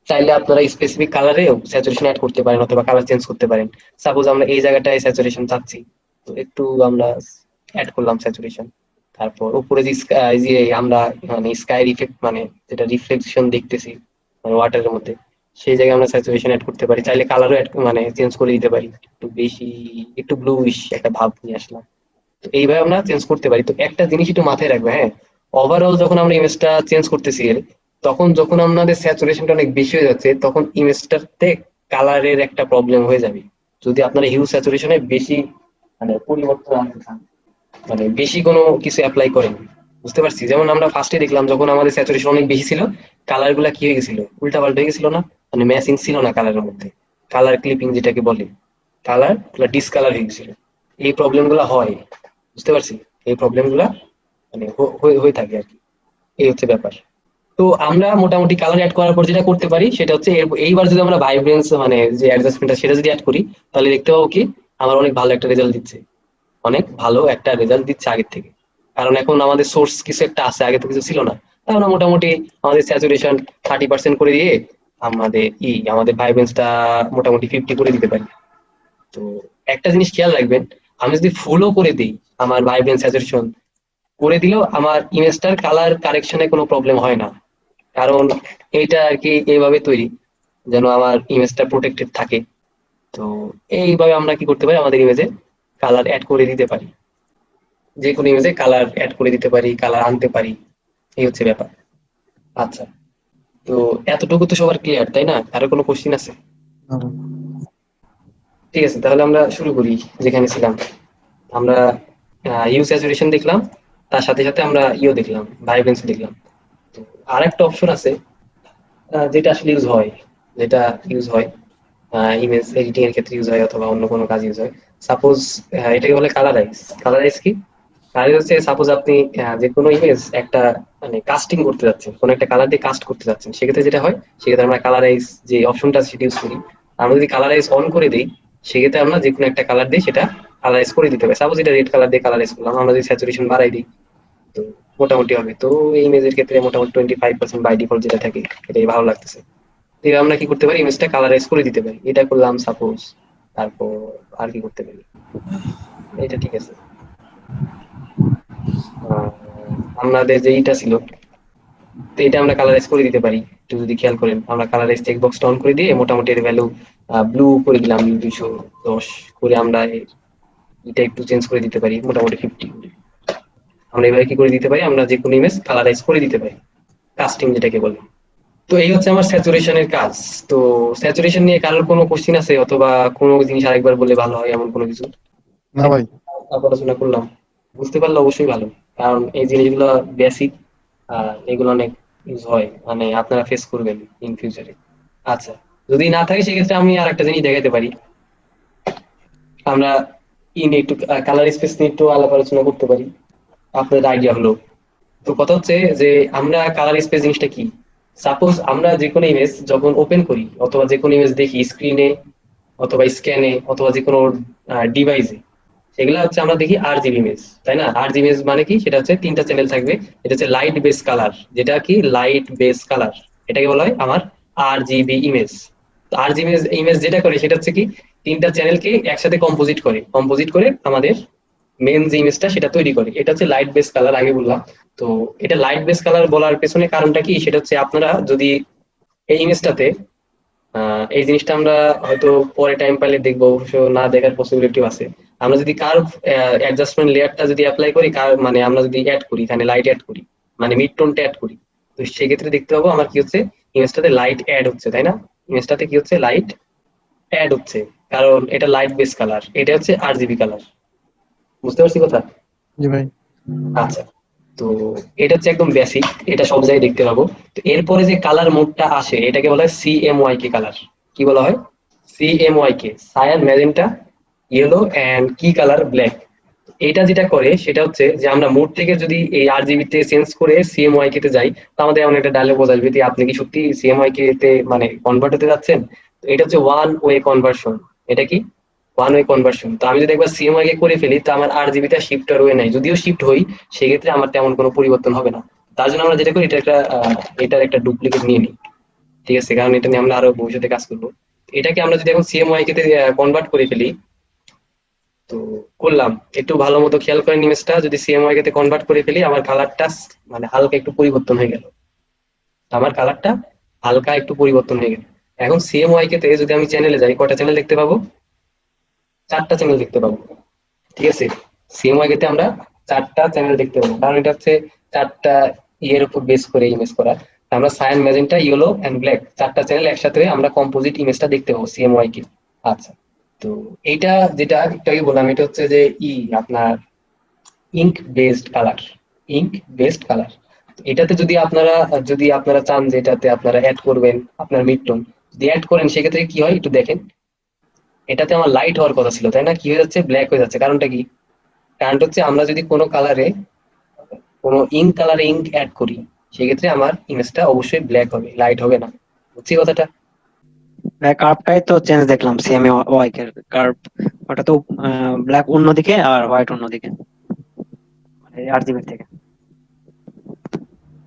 চাইলে আপনারা স্পেসিফিক কালারেও স্যাচুরেশন অ্যাড করতে পারেন অথবা কালার চেঞ্জ করতে পারেন। সাপোজ আমরা এই জায়গাটায় স্যাচুরেশন চাচ্ছি, তো একটু আমরা অ্যাড করলাম স্যাচুরেশন। তারপর উপরে যে যে আমরা মানে স্কাই ইফেক্ট মানে যেটা রিফ্লেকশন দেখতেছি মানে ওয়াটারের মধ্যে, সেই জায়গায় আমরা স্যাচুরেশন অ্যাড করতে পারি। চাইলে কালারও অ্যাড মানে চেঞ্জ করে দিতে পারি, একটু বেশি, একটু ব্লুইশ একটা ভাব নিয়ে আসলাম। তো এইভাবে আমরা চেঞ্জ করতে পারি। তো একটা জিনিস একটু মাথায় রাখবে, হ্যাঁ, ওভারঅল যখন আমরা ইমেজটা চেঞ্জ করতেছি, তখন যখন আমাদের স্যাচুরেশনটা অনেক বেশি হয়ে যাচ্ছে, তখন ইমেজটাতে কালারের একটা প্রবলেম হয়ে যাবে। যদি আপনারা হিউ স্যাচুরেশনে বেশি মানে পরিবর্তন আনতে চান, মানে বেশি কোনো কিছু অ্যাপ্লাই করেন। বুঝতে পারছি? যেমন আমরা ফার্স্টে দেখলাম যখন আমাদের স্যাচুরেশন অনেক বেশি ছিল, কালার গুলা কি হয়ে গেছিল, উল্টা পাল্টা হয়ে গেছিল না, মানে ম্যাচিং ছিল না কালারের মধ্যে। কালার ক্লিপিং যেটাকে বলে, কালার গুলা ডিসকালার হয়ে গেছিল। এই প্রবলেম গুলা হয়। বুঝতে পারছি? এই প্রবলেম গুলা মানে হয়ে থাকে আর কি। এই হচ্ছে ব্যাপার। তো আমরা মোটামুটি কালার অ্যাড করার পর যেটা করতে পারি সেটা হচ্ছে এইবার যদি আমরা ভাইব্রেন্স মানে যে অ্যাডজাস্টমেন্টটা সেটা যদি অ্যাড করি, তাহলে দেখতে পাবো কি আমার অনেক ভালো একটা রেজাল্ট দিচ্ছে, অনেক ভালো একটা রেজাল্ট দিচ্ছে আগের থেকে। কারণ এখন আমাদের সোর্স কিছু একটা আছে, আগে তো কিছু ছিল না। তাই আমরা মোটামুটি আমাদের স্যাচুরেশন 30% করে দিয়ে আমাদের ভাইব্রেন্সটা মোটামুটি 50 করে দিতে পারি। তো একটা জিনিস খেয়াল রাখবেন, আমি যদি ফুলও করে দিই, আমার ভাইব্রেন্স স্যাচুরেশন করে দিলেও আমার ইমেজটার কালার কারেকশনে কোনো প্রবলেম হয় না। কারণ এইটা আর কি এইভাবে তৈরি যেন আমার ইমেজটা প্রোটেক্টেড থাকে। তো এইভাবে আমরা কি করতে পারি, আমাদের ইমেজে কালার অ্যাড করে দিতে পারি, যে কোনো ইমেজে কালার অ্যাড করে দিতে পারি, কালার আনতে পারি। এই হচ্ছে ব্যাপার। আচ্ছা, তো এতটুকু তো সবার ক্লিয়ার, তাই না? আরো কোনো কোশ্চিন আছে? না ভাই। ঠিক আছে, তাহলে আমরা শুরু করি যেখানে ছিলাম। আমরা ইউ স্যাচুরেশন দেখলাম, তার সাথে সাথে আমরা দেখলাম, ভাইব্রেন্স দেখলাম। তো আর একটা অপশন আছে, যেটা আসলে ইউজ হয় ইমেজ এডিটিং এর ক্ষেত্রে ইউজ হয় অথবা অন্য কোনো কাজ ইউজ হয়। সাপোজ এটাকে বলে কালারাইজ। কালারাইজ কি? কালারাইজ হচ্ছে সাপোজ আপনি যে কোনো ইমেজ একটা মানে কাস্টিং করতে যাচ্ছেন, কোনো একটা কালার দিয়ে কাস্ট করতে যাচ্ছেন, সেক্ষেত্রে যেটা হয়, সেক্ষেত্রে আমরা কালারাইজ যে অপশনটা সেটা ইউজ করি। আমরা যদি কালারাইজ অন করে দিই, সেক্ষেত্রে আমরা যে কোনো একটা কালার দিয়ে সেটা কালারাইজ করে দিতে পারি। সাপোজ এটা রেড কালার দিয়ে কালারাইজ করলাম, আমরা যদি স্যাচুরেশন বাড়াই দিই, তো মোটামুটি হবে। তো এই ইমেজের ক্ষেত্রে মোটামুটি 25% বাই ডিফল্ট যেটা থাকে, এটাই ভালো লাগতেছে। এবার আমরা কি করতে পারি, ইমেজটা কালারাইজ করে দিতে পারি। এটা করলাম সাপোজ। তারপর আর কি করতে পারি, এটা ঠিক আছে। আহ, আমাদের যে এইটা ছিল, তো এটা আমরা কালারাইজ করে দিতে পারি। একটু যদি খেয়াল করেন, আমরা কালারাইজ চেক বক্স অন করে দিয়ে মোটামুটি এর ভ্যালু ব্লু করে দিলাম, 210 করে। আমরা এটা একটু চেঞ্জ করে দিতে পারি মোটামুটি 50 করে। আমরা এভাবে কি করে দিতে পারি, আমরা যে কোনো ইমেজ কালারাইজ করে দিতে পারি, কাস্টিং যেটাকে বলে। তো এই হচ্ছে আমার স্যাচুরেশনের কাজ। তো স্যাচুরেশন নিয়ে কারোর কোনো কোশ্চিন আছে অথবা কোনো জিনিস আরেকবার বললে ভালো হয় এমন কোনো কিছু? না ভাই। আলোচনা করলাম, বুঝতে পারলে অবশ্যই ভালো। কারণ এই জিনিসগুলো বেসিক, আর এগুলো অনেক ইউজ হয়, মানে আপনারা ফেস করবেন ইন ফিউচারে। আচ্ছা, যদি না থাকে সেক্ষেত্রে আমি আর একটা জিনিস দেখাতে পারি। আমরা একটু কালার স্পেস নিয়ে একটু আলাপ আলোচনা করতে পারি, আপনাদের আইডিয়া হলো। তো কথা হচ্ছে যে আমরা কালার স্পেস জিনিসটা কি। সাপোজ আমরা যে কোনো ইমেজ যখন ওপেন করি অথবা যে কোনো ইমেজ দেখি স্ক্রিনে অথবা স্ক্যানে অথবা যে কোনো ডিভাইসে, সেগুলো হচ্ছে আমরা দেখি আরজিবি ইমেজ, তাই না? আরজিবি ইমেজ মানে কি, সেটা হচ্ছে তিনটা চ্যানেল থাকবে। এটা হচ্ছে লাইট বেস কালার, যেটা কি লাইট বেস কালার, এটাকে বলা হয় আমার আরজিবি ইমেজ। আরজিবি ইমেজ যেটা করে সেটা হচ্ছে কি, তিনটা চ্যানেলকে একসাথে কম্পোজিট করে আমাদের মেন যে ইমেজটা সেটা তৈরি করে। এটা হচ্ছে লাইট বেস কালার, আগে বললাম। তো এটা লাইট বেস কালার বলার পেছনে কারণটা কি, সেটা হচ্ছে আপনারা যদি এই ইমেজটাতে এই জিনিসটা আমরা হয়তো পরে টাইম পাইলে দেখবো, অবশ্য না দেখার পসিবিলিটি আছে। আমরা যদি কার্ভ অ্যাডজাস্টমেন্ট লেয়ারটা যদি অ্যাপ্লাই করি, মানে আমরা যদি অ্যাড করি, এখানে লাইট অ্যাড করি, মানে মিড টোনটা অ্যাড করি, তো সেক্ষেত্রে দেখতে পাবো আমার কি হচ্ছে, ইমেজটাতে লাইট অ্যাড হচ্ছে, তাই না? ইমেজটাতে কি হচ্ছে, লাইট অ্যাড হচ্ছে, কারণ এটা লাইট বেস কালার, এটা হচ্ছে আরজিবি কালার। বুঝতে পারছি কথা? জি ভাই। আচ্ছা, তো এটা হচ্ছে একদম বেসিক, এটা সব জায়গায় দেখতে পাবো। তো এরপরে যে কালার মোডটা আসে এটাকে বলা হয় সিএমওয়াইকে কালার। কি বলা হয়? CMYK, cyan, magenta, yellow and কি কালার, ব্ল্যাক। এটা যেটা করে সেটা হচ্ছে যে আমরা মোড থেকে যদি এই আরজিবি তে চেঞ্জ করে সিএমওয়াইকে তে যাই, তো আমাদের এমন একটা ডায়লগ আসবে যে আপনি কি সত্যি সিএমওয়াইকে তে মানে কনভার্ট হতে যাচ্ছেন। তো এটা হচ্ছে ওয়ান ওয়ে কনভার্সন। এটা কি ওয়ান ওয়ে কনভার্সন? তো আমি যদি একবার সিএমওয়াই কে করে ফেলি তো আমার আরজিবি তে শিফট আর ওয়ে নাই, যদিও শিফট হই সেক্ষেত্রে আমার তেমন কোনো পরিবর্তন হবে না। তার জন্য আমরা যেটা করি, এটা একটা এটার একটা ডুপ্লিকেট নিয়ে নিই, ঠিক আছে, কারণ এটা নিয়ে আমরা আরো ভবিষ্যতে কাজ করবো। এটাকে আমরা যদি এখন সিএমওয়াই কে কনভার্ট করে ফেলি, তো করলাম, একটু ভালো মতো খেয়াল করেন ইমেজটা, যদি সিএমওয়াই তে কনভার্ট করে ফেলি আমার কালারটা মানে হালকা একটু পরিবর্তন হয়ে গেল, আমার কালারটা হালকা একটু পরিবর্তন হয়ে গেল। এখন সিএমওয়াই তে যদি আমি চ্যানেলে যাই, কয়টা চ্যানেল দেখতে পাবো? 4টা চ্যানেল দেখতে পাবো, ঠিক আছে। সিএমওয়াই তে আমরা 4টা চ্যানেল দেখতে পাবো, কারণ এটা হচ্ছে 4টা ইয়ের উপর বেস করে ইমেজ করা। আমরা cyan, magenta, yellow and black 4টা চ্যানেল একসাথে আমরা কম্পোজিট ইমেজটা দেখতে পাবো সিএমওয়াই কে। আচ্ছা, তো এইটা যেটা একটু আগে বললাম, এটা হচ্ছে যে আপনার ink based colour, ink based colour. এটাতে যদি আপনারা চান যে এটাতে আপনারা অ্যাড করবেন আপনার মিডটোন, যদি অ্যাড করেন সেক্ষেত্রে কি হয় একটু দেখেন। এটাতে আমার লাইট হওয়ার কথা ছিল, তাই না? কি হয়ে যাচ্ছে, ব্ল্যাক হয়ে যাচ্ছে। কারণটা কি? কারণটা হচ্ছে আমরা যদি কোনো কালারে, কোনো ইঙ্ক কালারে ইঙ্ক অ্যাড করি, সেক্ষেত্রে আমার ইমেজটা অবশ্যই ব্ল্যাক হবে, লাইট হবে না। বুঝছি কথাটা? কার্ভটাই তো চেঞ্জ দেখলাম, সেম ওয়াই এর কার্ভ। ওটা তো ব্ল্যাক অন্যদিকে আর হোয়াইট অন্যদিকে, মানে আরজিবি থেকে।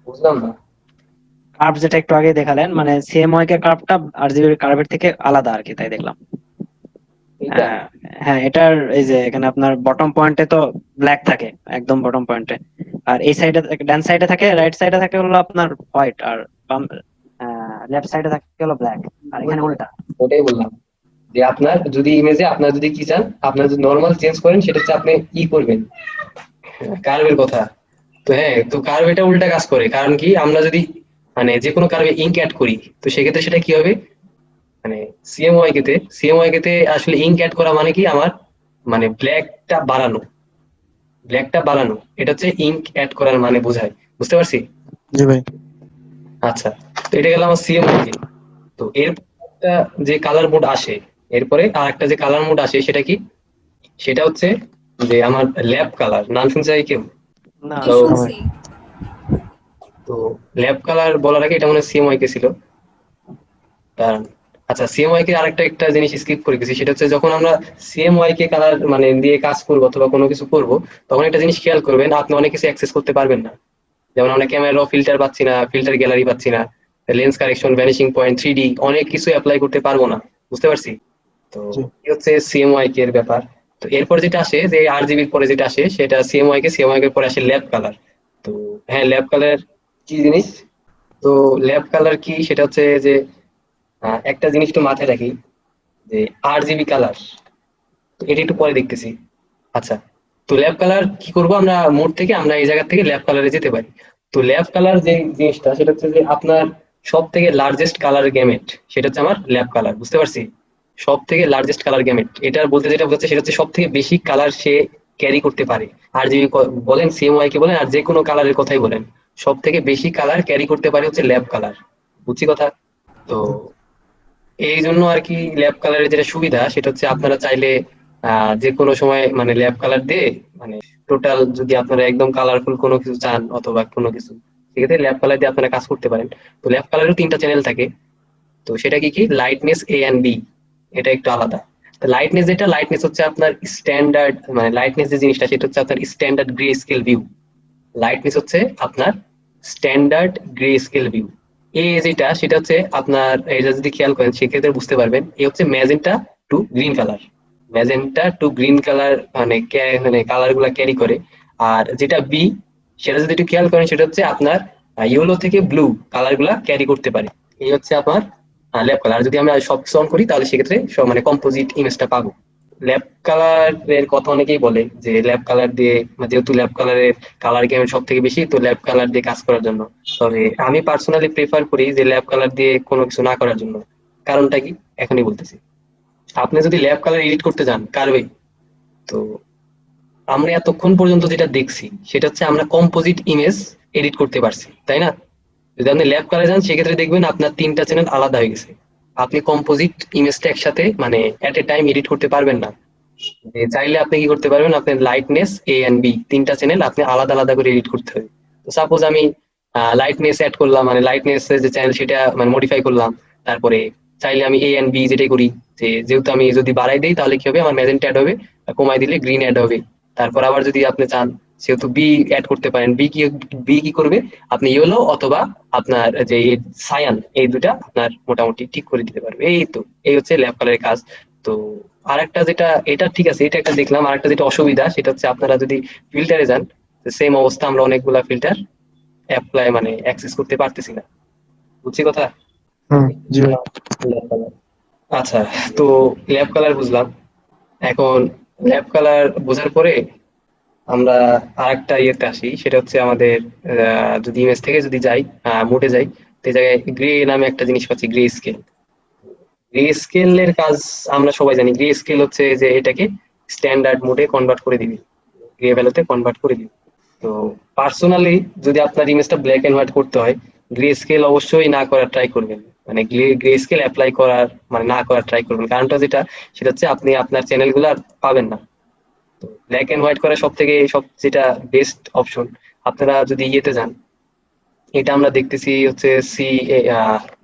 বুঝলাম না। কার্ভ যেটা একটু আগে দেখালেন, মানে সেম ওয়াই এর কার্ভটা আরজিবি কার্ভের থেকে আলাদা আর কি, তাই দেখলাম। এইটা আহ, হ্যাঁ, এটার এই যে এখানে আপনার বটম পয়েন্টে তো ব্ল্যাক থাকে, একদম বটম পয়েন্টে। আর এই সাইডে, ডান সাইডে থাকে, রাইট সাইডে থাকে হলো আপনার হোয়াইট, আর লেফট সাইডে থাকে হলো ব্ল্যাক। আর এখানে উল্টা। ওটাই বললাম যে আপনার যদি ইমেজে আপনার যদি কি চান, আপনার যদি নর্মাল চেঞ্জ করেন সেটা হচ্ছে আপনি করবেন কার্ভের কথা। তো হ্যাঁ, তো কার্ভ এটা উল্টা কাজ করে, কারণ কি আমরা যদি মানে যে কোনো কার্ভে ইঙ্ক অ্যাড করি, তো সেক্ষেত্রে সেটা কি হবে, মানে সিএমওয়াই তে আসলে ইঙ্ক অ্যাড করা মানে কি আমার মানে ব্ল্যাকটা বাড়ানো, এটা হচ্ছে ইঙ্ক অ্যাড করার মানে বোঝায়। বুঝতে পারছি? জি ভাই। আচ্ছা, তো এটা গেল আমার সিএমওয়াই কে। তো এর একটা যে কালার মোড আসে, এরপরে আর একটা যে কালার মোড আসে সেটা কি, সেটা হচ্ছে যে আমার ল্যাব কালার, নাম শুনছে কেউ? না, তো না ভাই। শুনছি। তো ল্যাব কালার বলার আগে এটা মনে হয় সিএমওয়াই কে ছিল। কারণ আচ্ছা, সিএমওয়াই কে আরেকটা একটা জিনিস স্কিপ করে গেছি, সেটা হচ্ছে যখন আমরা সিএমওয়াই কে কালার মানে দিয়ে কাজ করবো অথবা কোনো কিছু করব, তখন একটা জিনিস খেয়াল করবেন, আপনি অনেক কিছু অ্যাক্সেস করতে পারবেন না। যেমন আমরা ক্যামেরা র ফিল্টার পাচ্ছি না, ফিল্টার গ্যালারি পাচ্ছি না, lens correction, vanishing point, 3D অনেক কিছু অ্যাপ্লাই করতে পারবো না। বুঝতে পারছি? তো জি। এই হচ্ছে সিএমওয়াই কে এর ব্যাপার। তো এরপর যেটা আসে যে আরজিবির পরে যেটা আসে সেটা সিএমওয়াই কে পরে আসে ল্যাব কালার। তো হ্যাঁ, ল্যাব কালার কি জিনিস? তো ল্যাব কালার কি, সেটা হচ্ছে যে একটা জিনিস একটু মাথায় রাখি, যে আরজিবি কালার, তো এটা একটু পরে দেখতেছি। আচ্ছা, তো ল্যাব কালার কি করব, আমরা মোড থেকে আমরা এই জায়গা থেকে ল্যাব কালারে যেতে পারি। তো ল্যাব কালার যে জিনিসটা সেটা হচ্ছে যে আপনার সব থেকে লার্জেস্ট কালার গ্যামেট, সেটা হচ্ছে আমার ল্যাব কালার। বুঝতে পারছি? সব থেকে লার্জেস্ট কালার গ্যামেট, এটার বলতে যেটা বোঝাচ্ছে সেটা হচ্ছে সব থেকে বেশি কালার সে ক্যারি করতে পারে। আর জিবি বলেন, সিএমওয়াই কে বলেন, আর যে কোনো কালারের কথাই বলেন, সব থেকে বেশি কালার ক্যারি করতে পারে হচ্ছে ল্যাব কালার। বুঝছি কথা? তো এই জন্য আর কি ল্যাব কালারের যেটা সুবিধা সেটা হচ্ছে আপনারা চাইলে যে কোনো সময় মানে ল্যাব কালার দিয়ে মানে টোটাল যদি আপনারা একদম কালারফুল কোনো কিছু চান অথবা কোনো কিছু, সেক্ষেত্রে ল্যাব কালার দিয়ে আপনারা কাজ করতে পারেন। তো ল্যাব কালারেরও 3টা চ্যানেল থাকে। তো সেটা কি কি, লাইটনেস এ এন্ড বি, এটা একটু আলাদা। তো লাইটনেস হচ্ছে আপনার স্ট্যান্ডার্ড, মানে লাইটনেস যে জিনিসটা সেটা হচ্ছে আপনার standard grey scale view. Lightness হচ্ছে আপনার স্ট্যান্ডার্ড গ্রে স্কেল ভিউ। যেটা সেটা হচ্ছে আপনার, এটা যদি খেয়াল করেন সেক্ষেত্রে বুঝতে পারবেন, এই হচ্ছে magenta to green colour. Magenta to green colour মানে মানে কালার গুলা ক্যারি করে। আর যেটা বি, সেটা যদি একটু খেয়াল করেন সেটা হচ্ছে আপনার ইয়েলো থেকে ব্লু কালার গুলা ক্যারি করতে পারে। এই হচ্ছে আপনার ল্যাব কালার। যদি আমরা সব কিছু অন করি তাহলে সেক্ষেত্রে সব মানে কম্পোজিট ইমেজটা পাবো। ল্যাব কালারের কথা অনেকেই বলে যে ল্যাব কালার দিয়ে, যেহেতু ল্যাব কালারের কালার গেম সব থেকে বেশি, তো ল্যাব কালার দিয়ে কাজ করার জন্য। তবে আমি পার্সোনালি প্রেফার করি যে ল্যাব কালার দিয়ে কোনো কিছু না করার জন্য। কারণটা কি এখনই বলতেছি। আপনি যদি ল্যাব কালার এডিট করতে যান কার্ভে, তো আমরা এতক্ষণ পর্যন্ত যেটা দেখছি সেটা হচ্ছে আমরা কম্পোজিট ইমেজ এডিট করতে পারছি, তাই না? যদি আপনি ল্যাব কালারে যান সেক্ষেত্রে দেখবেন আপনার 3টা চ্যানেল আলাদা হয়ে গেছে। আপনি কম্পোজিট ইমেজটা একসাথে মানে এট এ টাইম এডিট করতে পারবেন না। যে চাইলে আপনি কি করতে পারবেন, আপনার লাইটনেস এ এন্ড বি 3টা চ্যানেল আপনি আলাদা আলাদা করে এডিট করতে হবে। তো সাপোজ আমি লাইটনেস অ্যাড করলাম, মানে লাইটনেস যে চ্যানেল সেটা মানে মডিফাই করলাম। তারপরে চাইলে আমি এ এন্ড বি যেটাই করি, যে যেহেতু আমি যদি বাড়াই দিই তাহলে কি হবে, আমার ম্যাজেন্টা অ্যাড হবে, আর কমাই দিলে গ্রিন অ্যাড হবে। তারপর আবার যদি আপনি চান সেহেতু বি অ্যাড করতে পারেন, বি কি করবে, আপনি ইয়েলো অথবা আপনার যে সায়ান, এই দুটা আপনার মোটামুটি ঠিক করে দিতে পারবে। এই তো, এই হচ্ছে ল্যাব কালারের কাজ। তো আরেকটা যেটা, এটা ঠিক আছে, এটা একটা দেখলাম। আরেকটা যেটা অসুবিধা সেটা হচ্ছে আপনারা যদি ফিল্টারে যান, সেম অবস্থা, আমরা অনেকগুলা ফিল্টার অ্যাপ্লাই মানে অ্যাক্সেস করতে পারতেছি না। বুঝছি কথা? হুম, জি ভাই। ল্যাব কালার, আচ্ছা। তো ল্যাব কালার বুঝলাম। এখন ল্যাব কালার বোঝার পরে আমরা আরেকটা ইয়েতে আসি, সেটা হচ্ছে আমাদের যদি ইমেজ থেকে যদি যাই, মোডে যাই, তো এই জায়গায় গ্রে নামে একটা জিনিস পাচ্ছি, গ্রে স্কেল। গ্রে স্কেলের কাজ আমরা সবাই জানি। গ্রে স্কেল হচ্ছে যে এটাকে স্ট্যান্ডার্ড মোডে কনভার্ট করে দিবি, গ্রে ভ্যালুতে কনভার্ট করে দিবি। তো পার্সোনালি যদি আপনার ইমেজটা ব্ল্যাক এন্ড হোয়াইট করতে হয়, গ্রে স্কেল অবশ্যই না করার ট্রাই করবেন। মানে গ্রে স্কেল অ্যাপ্লাই করার মানে না করার ট্রাই করবেন। কারণটা যেটা, সেটা হচ্ছে আপনি আপনার চ্যানেলগুলো আর পাবেন না। তো ব্ল্যাক এন্ড হোয়াইট করা সব থেকে যেটা বেস্ট অপশন। আপনারা যদি ইয়েতে যান, এটা আমরা দেখতেছি হচ্ছে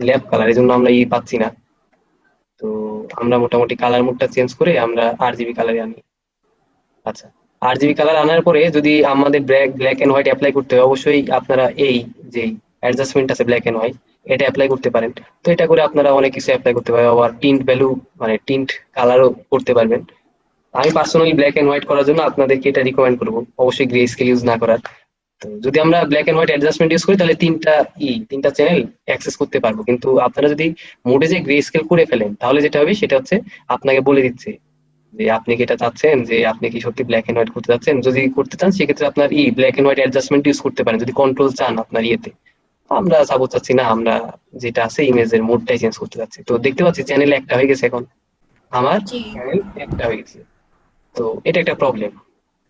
ল্যাব কালার, এই জন্য আমরা পাচ্ছি না। তো আমরা মোটামুটি কালার মোডটা চেঞ্জ করে আমরা আরজিবি কালারে আনি। আচ্ছা, আরজিবি কালার আনার পরে যদি আমাদের ব্ল্যাক এন্ড হোয়াইট অ্যাপ্লাই করতে হয়, অবশ্যই আপনারা এই যে অ্যাডজাস্টমেন্ট আছে ব্ল্যাক এন্ড হোয়াইট, এটা অ্যাপ্লাই করতে পারেন। তো এটা করে আপনারা অনেক কিছু অ্যাপ্লাই করতে পারেন, আবার টিন্ট ভ্যালু মানে টিন্ট কালারও করতে পারবেন। আমি পার্সোনালি ব্ল্যাক এন্ড হোয়াইট করার জন্য আপনাদেরকে এটা রিকমেন্ড করবো, অবশ্যই গ্রে স্কেল ইউজ না করার। তো যদি আমরা black and white adjustment use করি তাহলে 3টা চ্যানেল অ্যাক্সেস করতে পারবো। কিন্তু আপনারা যদি মোডে যে গ্রে স্কেল করে ফেলেন, তাহলে যেটা হবে সেটা হচ্ছে আপনাকে বলে দিচ্ছে যে আপনি কি এটা চাচ্ছেন, যে আপনি কি সত্যি ব্ল্যাক এন্ড হোয়াইট করতে চাচ্ছেন। যদি করতে চান সেক্ষেত্রে আপনার black and white adjustment use করতে পারেন, যদি কন্ট্রোল চান আপনার ইয়েতে। আমরা সাপোজ চাচ্ছি না, আমরা যেটা আছে ইমেজের মোডটাই চেঞ্জ করতে চাচ্ছি। তো দেখতে পাচ্ছি চ্যানেল একটা হয়ে গেছে, এখন আমার জি। চ্যানেল একটা হয়ে গেছে। তো এটা একটা প্রবলেম,